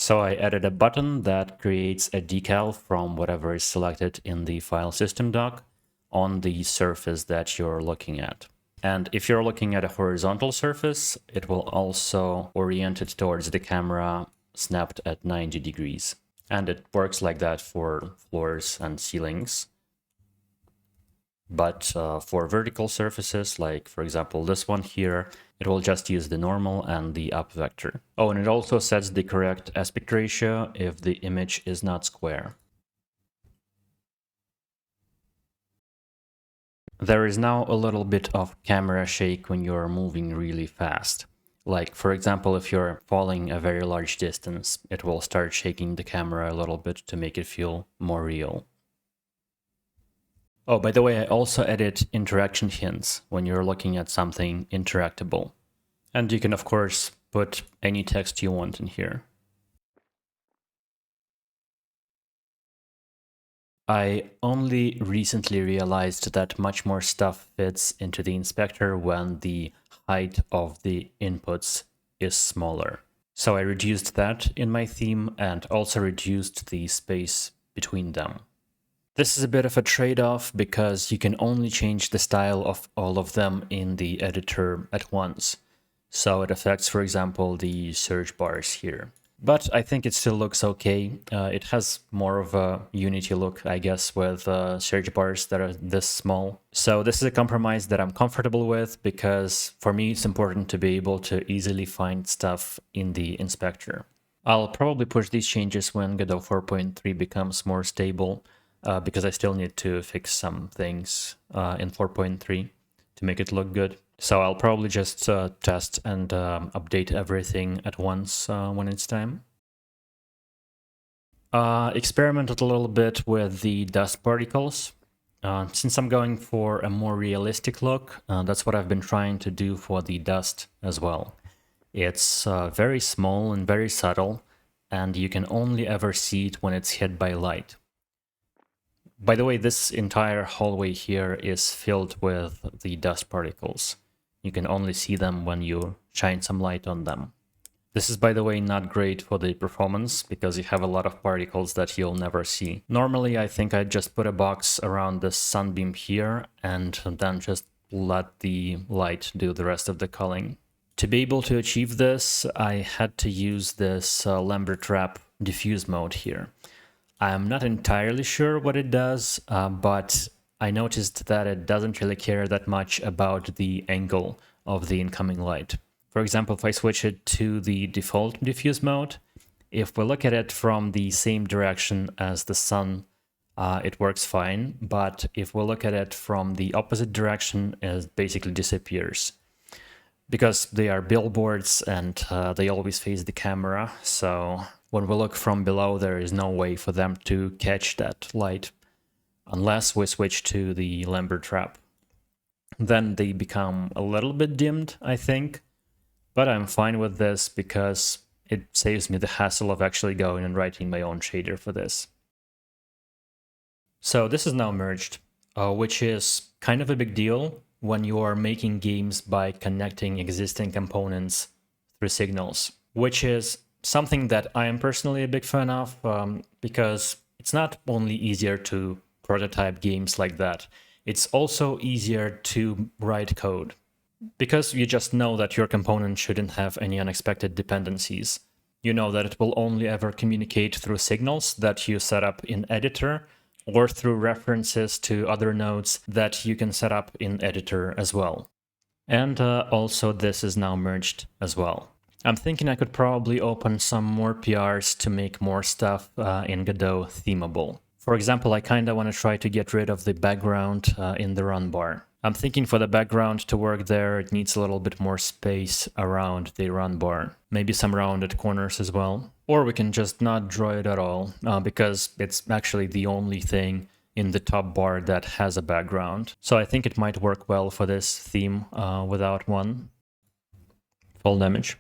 So I added a button that creates a decal from whatever is selected in the file system doc on the surface that you're looking at. And if you're looking at a horizontal surface, it will also orient it towards the camera snapped at 90 degrees. And it works like that for floors and ceilings. But for vertical surfaces, like for example this one here, it will just use the normal and the up vector. Oh, and it also sets the correct aspect ratio if the image is not square. There is now a little bit of camera shake when you're moving really fast. Like, for example, if you're falling a very large distance, it will start shaking the camera a little bit to make it feel more real. Oh, by the way, I also added interaction hints when you're looking at something interactable. And you can, of course, put any text you want in here. I only recently realized that much more stuff fits into the inspector when the height of the inputs is smaller. So I reduced that in my theme and also reduced the space between them. This is a bit of a trade-off because you can only change the style of all of them in the editor at once. So it affects, for example, the search bars here. But I think it still looks okay. It has more of a Unity look, I guess, with search bars that are this small. So this is a compromise that I'm comfortable with because for me it's important to be able to easily find stuff in the inspector. I'll probably push these changes when Godot 4.3 becomes more stable because I still need to fix some things in 4.3 to make it look good. So I'll probably just test and update everything at once when it's time. Experimented a little bit with the dust particles. Since I'm going for a more realistic look, that's what I've been trying to do for the dust as well. It's very small and very subtle, and you can only ever see it when it's hit by light. By the way, this entire hallway here is filled with the dust particles. You can only see them when you shine some light on them. This is, by the way, not great for the performance because you have a lot of particles that you'll never see. Normally, I think I'd just put a box around the sunbeam here and then just let the light do the rest of the culling. To be able to achieve this, I had to use this Lambert Trap diffuse mode here. I'm not entirely sure what it does, but I noticed that it doesn't really care that much about the angle of the incoming light. For example, if I switch it to the default diffuse mode, if we look at it from the same direction as the sun, it works fine. But if we look at it from the opposite direction, it basically disappears. Because they are billboards and they always face the camera, so when we look from below, there is no way for them to catch that light unless we switch to the Lambert Trap. Then they become a little bit dimmed, I think, but I'm fine with this because it saves me the hassle of actually going and writing my own shader for this. So this is now merged, which is kind of a big deal when you are making games by connecting existing components through signals, which is something that I am personally a big fan of because it's not only easier to prototype games like that, it's also easier to write code because you just know that your component shouldn't have any unexpected dependencies. You know that it will only ever communicate through signals that you set up in editor or through references to other nodes that you can set up in editor as well. And also this is now merged as well. I'm thinking I could probably open some more PRs to make more stuff in Godot themable. For example, I kinda want to try to get rid of the background in the run bar. I'm thinking for the background to work there, it needs a little bit more space around the run bar. Maybe some rounded corners as well. Or we can just not draw it at all, because it's actually the only thing in the top bar that has a background. So I think it might work well for this theme without one. Full damage.